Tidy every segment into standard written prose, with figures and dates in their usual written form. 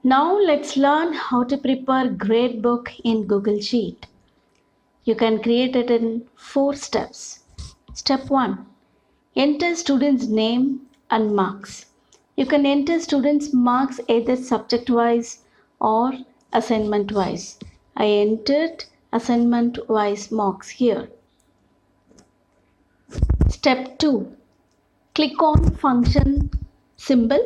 Now let's learn how to prepare gradebook in Google Sheet. You can create it in 4 steps. Step 1. Enter student's name and marks. You can enter students' marks either subject wise or assignment wise. I entered assignment wise marks here. Step 2. Click on function symbol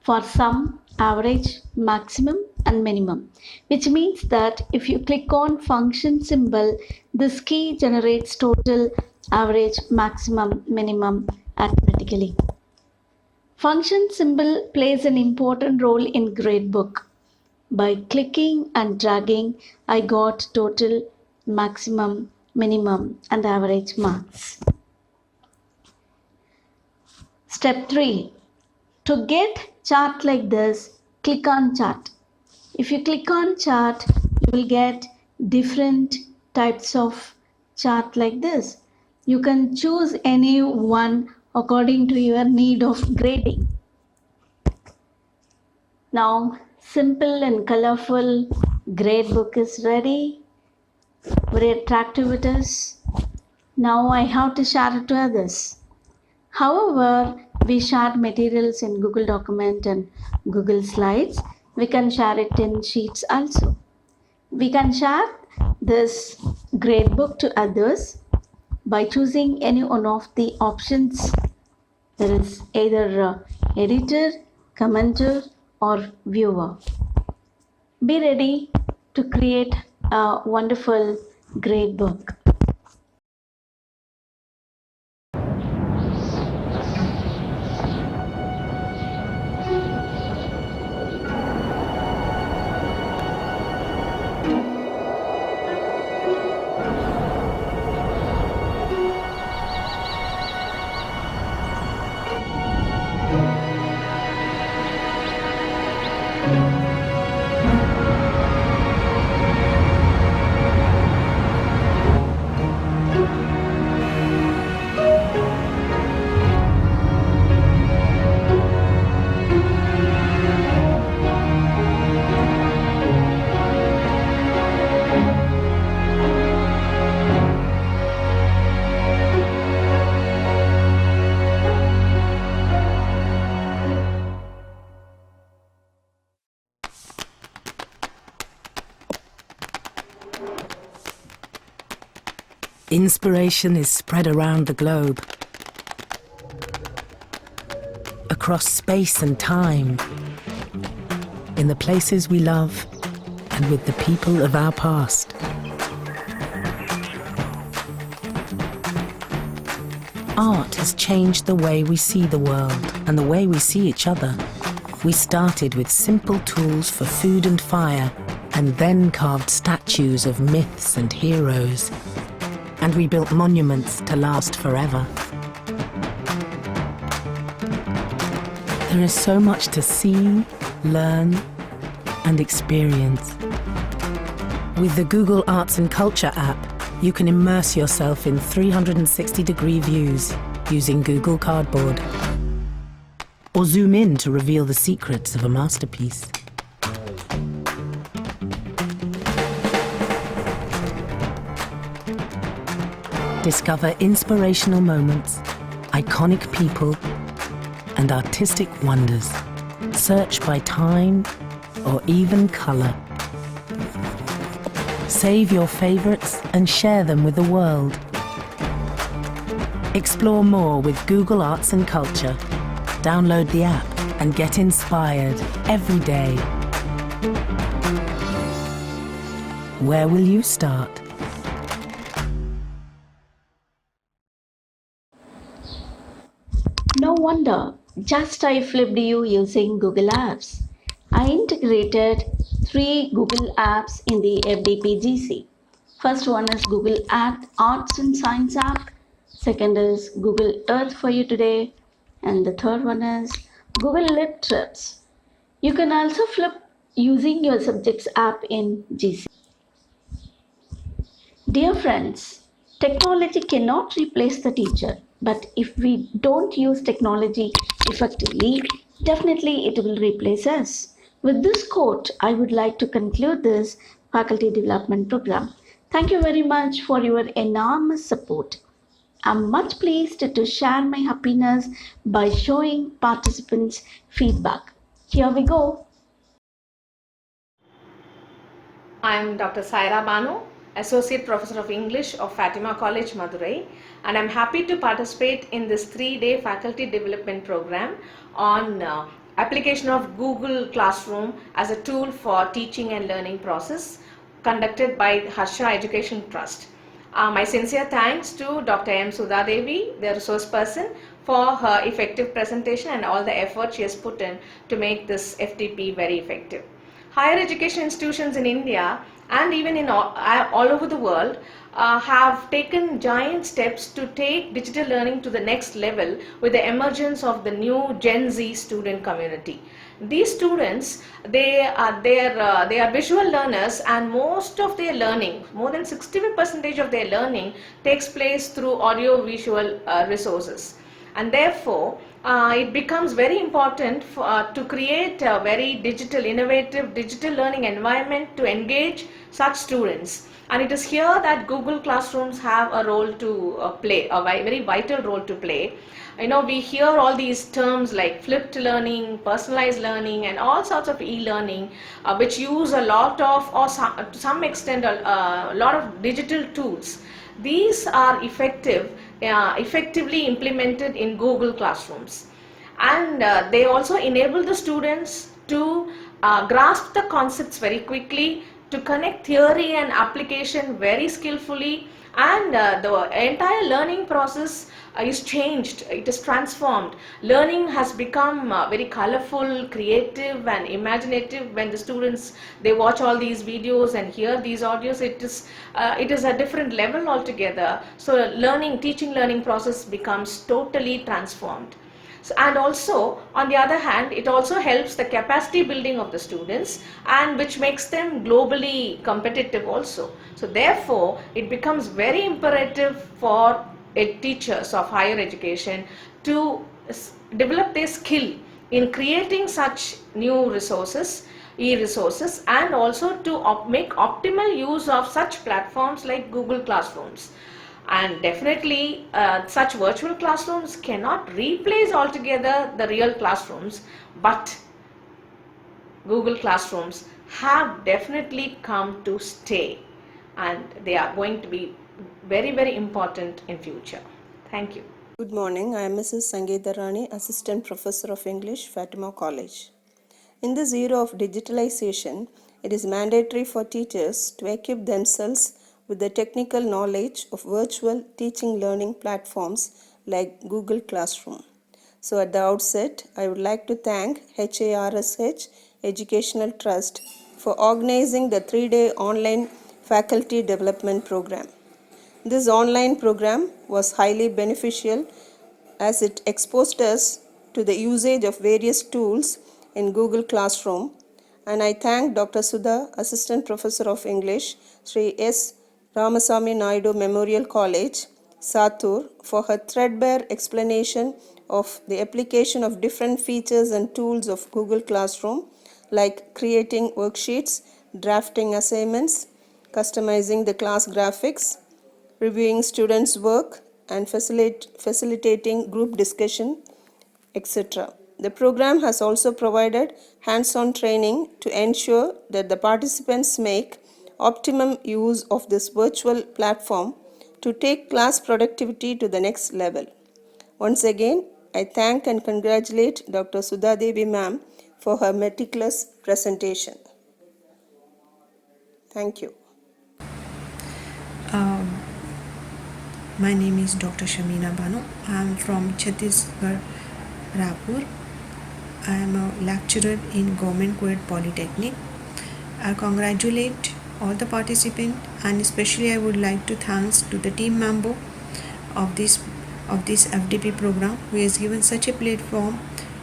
for sum, average, maximum and minimum, which means that if you click on function symbol, this key generates total, average, maximum, minimum automatically. Function symbol plays an important role in gradebook. By clicking and dragging, I got total, maximum, minimum and average marks. Step 3. To get chart like this, click on chart. If you click on chart, you will get different types of chart like this. You can choose any one according to your need of grading. Now, simple and colorful gradebook is ready. Very attractive it is. Now I have to share it to others. However, we shared materials in Google Document and Google Slides. We can share it in Sheets also. We can share this gradebook to others by choosing any one of the options. There is either editor, commenter or viewer. Be ready to create a wonderful gradebook. Inspiration is spread around the globe, across space and time, in the places we love and with the people of our past. Art has changed the way we see the world and the way we see each other. We started with simple tools for food and fire, and then carved statues of myths and heroes. And we built monuments to last forever. There is so much to see, learn, and experience. With the Google Arts and Culture app, you can immerse yourself in 360-degree views using Google Cardboard. Or zoom in to reveal the secrets of a masterpiece. Discover inspirational moments, iconic people, and artistic wonders. Search by time or even color. Save your favorites and share them with the world. Explore more with Google Arts and Culture. Download the app and get inspired every day. Where will you start? No wonder, just I flipped you using Google Apps. I integrated 3 Google Apps in the FDPGC. First one is Google Arts and Science app. Second is Google Earth for You Today. And the third one is Google Lit Trips. You can also flip using your subjects app in GC. Dear friends, technology cannot replace the teacher, but if we don't use technology effectively, definitely it will replace us. With this quote, I would like to conclude this faculty development program. Thank you very much for your enormous support. I'm much pleased to share my happiness by showing participants' feedback. Here we go. I'm Dr. Saira Banu, Associate Professor of English of Fatima College, Madurai, and I'm happy to participate in this 3-day faculty development program on application of Google Classroom as a tool for teaching and learning process conducted by Harsha Education Trust. My sincere thanks to Dr. M. Sudha Devi, the resource person, for her effective presentation and all the effort she has put in to make this FTP very effective. Higher education institutions in India and even in all over the world have taken giant steps to take digital learning to the next level with the emergence of the new Gen Z student community. These students, they are visual learners, and most of their learning, more than 60% of their learning, takes place through audio visual resources. And therefore it becomes very important to create a very innovative digital learning environment to engage such students. And it is here that Google Classrooms have a role to play, a very vital role to play. We hear all these terms like flipped learning, personalized learning, and all sorts of e-learning, which use a lot of, or to some extent, a lot of digital tools. These are effectively implemented in Google Classrooms, and they also enable the students to grasp the concepts very quickly, to connect theory and application very skillfully, and the entire learning process is changed, it is transformed. Learning has become very colorful, creative, and imaginative. When the students, they watch all these videos and hear these audios, it is a different level altogether. So teaching learning process becomes totally transformed. And also, on the other hand, it also helps the capacity building of the students, and which makes them globally competitive also. So therefore, it becomes very imperative for teachers of higher education to develop their skill in creating such new resources, e-resources, and also to make optimal use of such platforms like Google Classrooms. And definitely such virtual classrooms cannot replace altogether the real classrooms, but Google Classrooms have definitely come to stay, and they are going to be very important in future. Thank you. Good morning. I am Mrs. Sangeeta Rani, Assistant Professor of English, Fatima College. In this era of digitalization, it is mandatory for teachers to equip themselves with the technical knowledge of virtual teaching learning platforms like Google Classroom. So at the outset, I would like to thank HARSH Educational Trust for organizing the 3-day online faculty development program. This online program was highly beneficial as it exposed us to the usage of various tools in Google Classroom, and I thank Dr. Sudha, Assistant Professor of English, Sri S. Ramasamy Naidu Memorial College, Satur, for her threadbare explanation of the application of different features and tools of Google Classroom, like creating worksheets, drafting assignments, customizing the class graphics, reviewing students' work, and facilitating group discussion, etc. The program has also provided hands-on training to ensure that the participants make optimum use of this virtual platform to take class productivity to the next level. Once again, I thank and congratulate Dr. Sudha Devi ma'am for her meticulous presentation. Thank you. My name is Dr. Shamina Banu. I am from Chhattisgarh, Raipur. I am a lecturer in Government Queer Polytechnic. I congratulate all the participants, and especially I would like to thanks to the team member of this FDP program who has given such a platform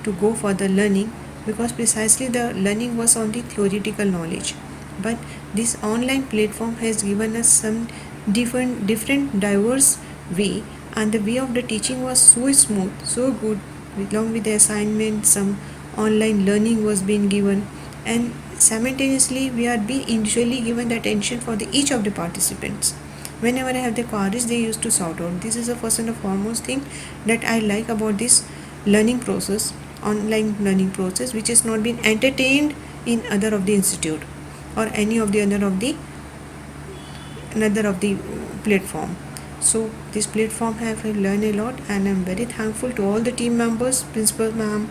to go for the learning, because precisely the learning was only theoretical knowledge, but this online platform has given us some different diverse way, and the way of the teaching was so smooth, so good. Along with the assignment, some online learning was being given, and simultaneously we are being individually given the attention for each of the participants. Whenever I have the queries, they used to sort out. This is the first and the foremost thing that I like about this learning process, online learning process, which has not been entertained in other of the institute or any of the other of the another of the platform. So this platform have learned a lot, and I'm very thankful to all the team members, principal ma'am,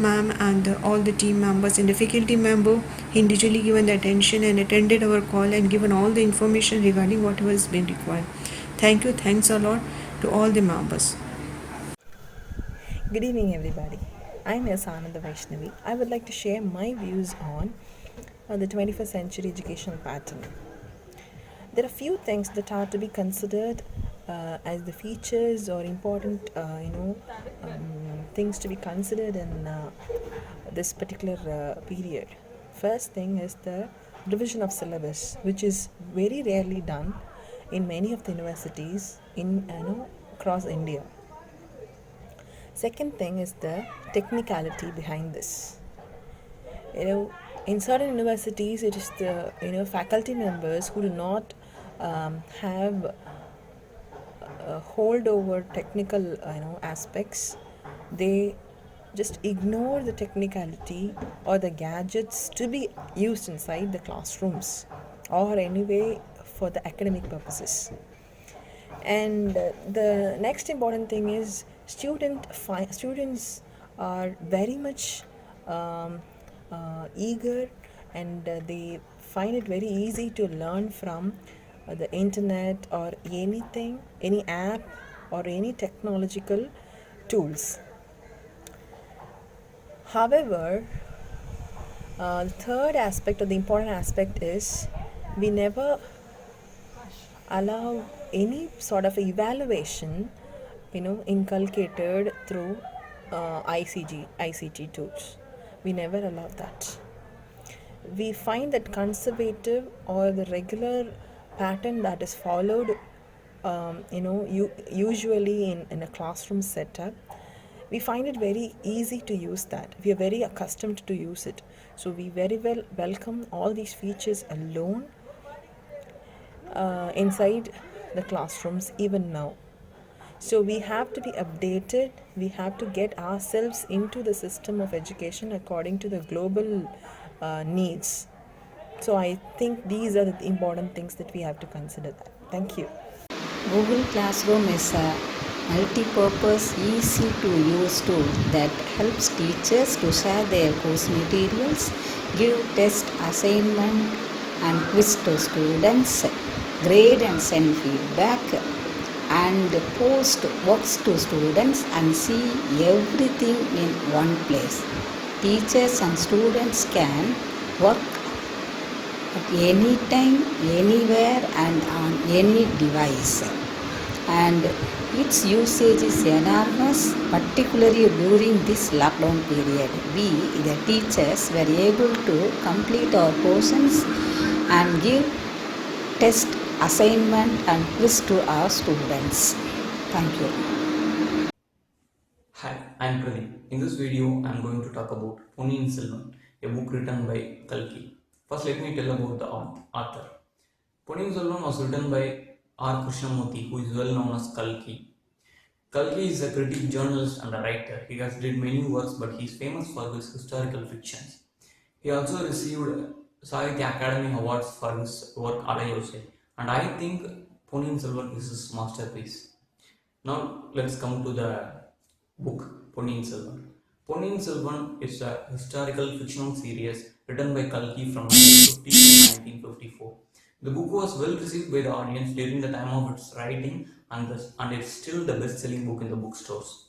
and all the team members and the faculty member individually given the attention and attended our call and given all the information regarding whatever has been required. Thank you, thanks a lot to all the members. Good evening, everybody. I'm S. Ananda Vaishnavi. I would like to share my views on the 21st century educational pattern. There are few things that are to be considered as the features or important, things to be considered in this particular period. First thing is the revision of syllabus, which is very rarely done in many of the universities in across India. Second thing is the technicality behind this. In certain universities, it is the faculty members who do not have a hold over technical aspects. They just ignore the technicality or the gadgets to be used inside the classrooms or anyway for the academic purposes. And the next important thing is students are very much eager, and they find it very easy to learn from the internet or anything, any app or any technological tools. However, the third aspect or the important aspect is we never allow any sort of evaluation inculcated through ICT tools. We never allow that. We find that conservative or the regular pattern that is followed usually in a classroom setup, we find it very easy to use that. We are very accustomed to use it. So we very well welcome all these features alone inside the classrooms even now. So we have to be updated. We have to get ourselves into the system of education according to the global needs. So I think these are the important things that we have to consider. Thank you. Google Classroom is a multi-purpose, easy-to-use tool that helps teachers to share their course materials, give test assignment and quiz to students, grade and send feedback, and post works to students and see everything in one place. Teachers and students can work at any time, anywhere and on any device. And its usage is enormous, particularly during this lockdown period. We, the teachers, were able to complete our portions and give test, assignment and quiz to our students. Thank you. Hi, I'm Pradeep. In this video, I'm going to talk about Ponniyin Selvan, a book written by Kalki. First, let me tell about the author. Ponniyin Selvan was written by R. Krishnamurthy, who is well known as Kalki. Kalki is a critic, journalist and a writer. He has did many works, but he is famous for his historical fictions. He also received Sahitya Academy Awards for his work Alayosai, and I think Ponniyin Selvan is his masterpiece. Now let's come to the book Ponniyin Selvan. Ponniyin Selvan is a historical fictional series written by Kalki from 1950 to 1954. The book was well received by the audience during the time of its writing, and it's still the best-selling book in the bookstores.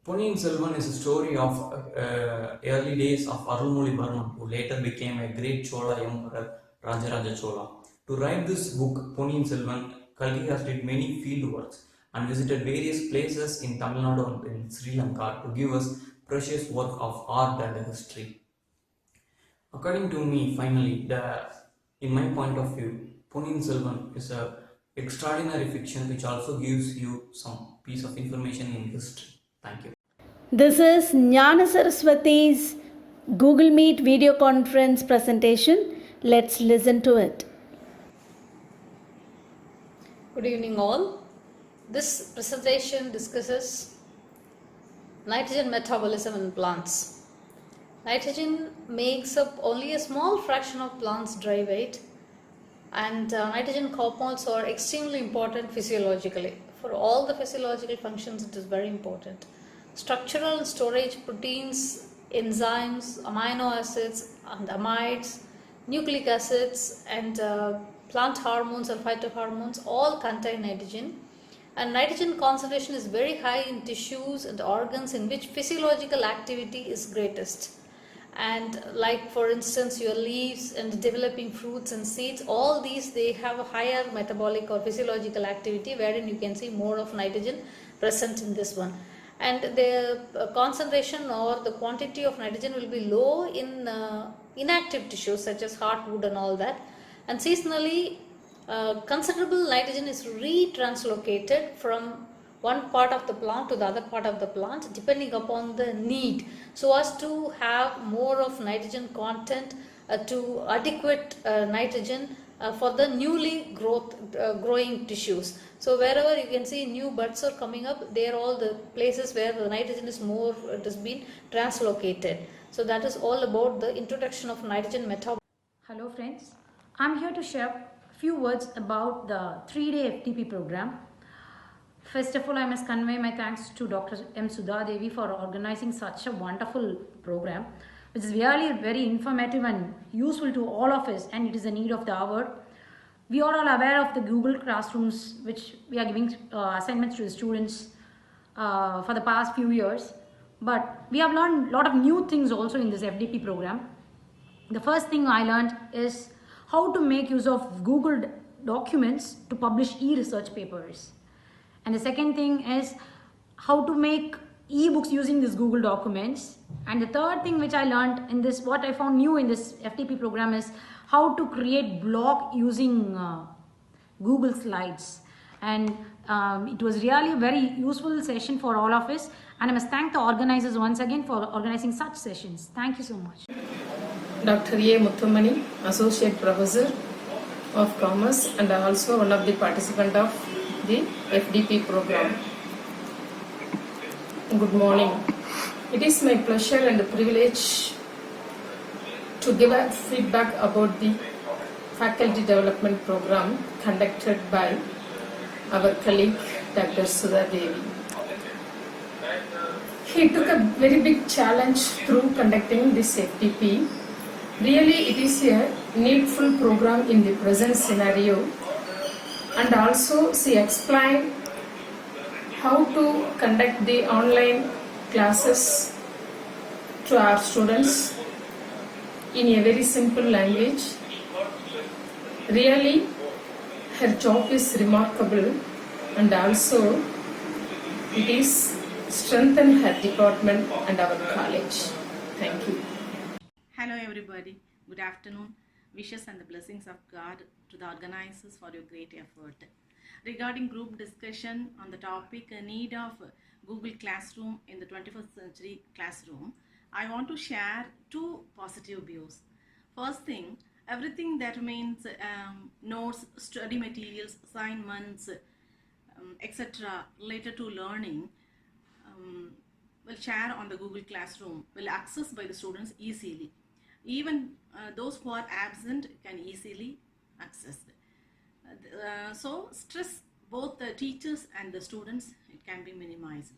Ponniyin Selvan is a story of early days of Arulmozhivarman, who later became a great Chola emperor, Rajaraja Chola. To write this book, Ponniyin Selvan, Kalki has did many field works and visited various places in Tamil Nadu and in Sri Lanka to give us precious work of art and history. According to me, finally, in my point of view, Ponniyin Selvan is an extraordinary fiction which also gives you some piece of information in history. Thank you. This is Jnana Saraswati's Google Meet video conference presentation. Let's listen to it. Good evening all. This presentation discusses nitrogen metabolism in plants. Nitrogen makes up only a small fraction of plants' dry weight, and nitrogen compounds are extremely important physiologically. For all the physiological functions, it is very important. Structural and storage proteins, enzymes, amino acids and amides, nucleic acids and plant hormones and phytohormones all contain nitrogen, and nitrogen concentration is very high in tissues and organs in which physiological activity is greatest. And like for instance your leaves and developing fruits and seeds, all these they have a higher metabolic or physiological activity wherein you can see more of nitrogen present in this one. And the concentration or the quantity of nitrogen will be low in inactive tissues such as heartwood and all that. And seasonally considerable nitrogen is retranslocated from one part of the plant to the other part of the plant depending upon the need, so as to have more of nitrogen content to adequate nitrogen for the newly growing tissues. So wherever you can see new buds are coming up, they are all the places where the nitrogen is more, it has been translocated. So that is all about the introduction of nitrogen metabolism. Hello friends, I am here to share a few words about the 3-day FTP program. First of all, I must convey my thanks to Dr. M. Sudha Devi for organizing such a wonderful program, which is really very informative and useful to all of us, and it is a need of the hour. We are all aware of the Google Classrooms, which we are giving assignments to the students for the past few years. But we have learned a lot of new things also in this FTP program. The first thing I learned is how to make use of Google documents to publish e-research papers. And the second thing is how to make e-books using these Google documents. And the third thing which I learned in this, what I found new in this FTP program is how to create blog using Google Slides. And it was really a very useful session for all of us. And I must thank the organizers once again for organizing such sessions. Thank you so much. Dr. A. Muthamani, Associate Professor of Commerce and also one of the participants of the FDP program. Good morning. It is my pleasure and privilege to give a feedback about the faculty development program conducted by our colleague Dr. Sudha Devi. He took a very big challenge through conducting this FTP. Really, it is a needful program in the present scenario, and also she explained how to conduct the online classes to our students in a very simple language. Really, her job is remarkable, and also it is strengthened her department and our college. Thank you. Hello everybody, good afternoon. Wishes and the blessings of God to the organizers for your great effort. Regarding group discussion on the topic need of Google Classroom in the 21st century classroom, I want to share two positive views. First thing, everything that means notes, study materials, assignments, etc. related to learning will share on the Google Classroom, will access by the students easily. Even those who are absent can easily access. So stress both the teachers and the students, it can be minimized.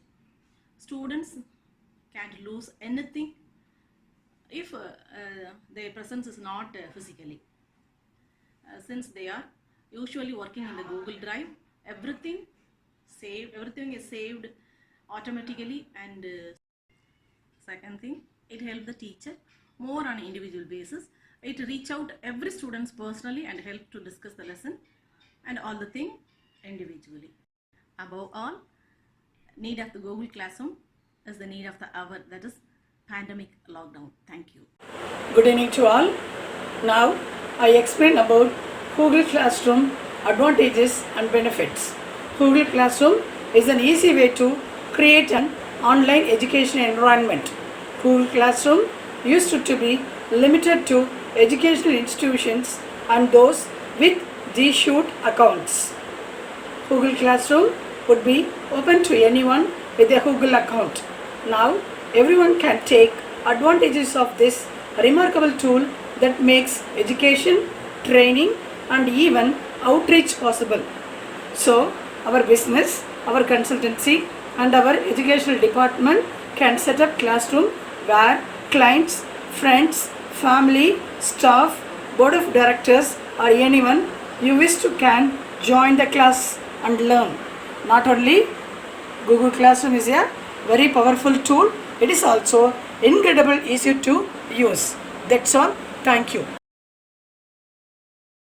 Students can't lose anything if their presence is not physically. Since they are usually working in the Google Drive, everything is saved automatically. And second thing, it helps the teacher more on an individual basis. It reach out every student personally and help to discuss the lesson and all the thing individually. Above all, need of the Google Classroom is the need of the hour, that is pandemic lockdown. Thank you. Good evening to all. Now I explain about Google Classroom advantages and benefits. Google Classroom is an easy way to create an online education environment. Google Classroom used to be limited to educational institutions and those with G-Suite accounts. Google Classroom would be open to anyone with a Google account. Now everyone can take advantages of this remarkable tool that makes education, training and even outreach possible. So our business, our consultancy and our educational department can set up classroom where clients, friends, family, staff, board of directors or anyone you wish to can join the class and learn. Not only Google Classroom is a very powerful tool, it is also incredible easy to use. That's all. Thank you.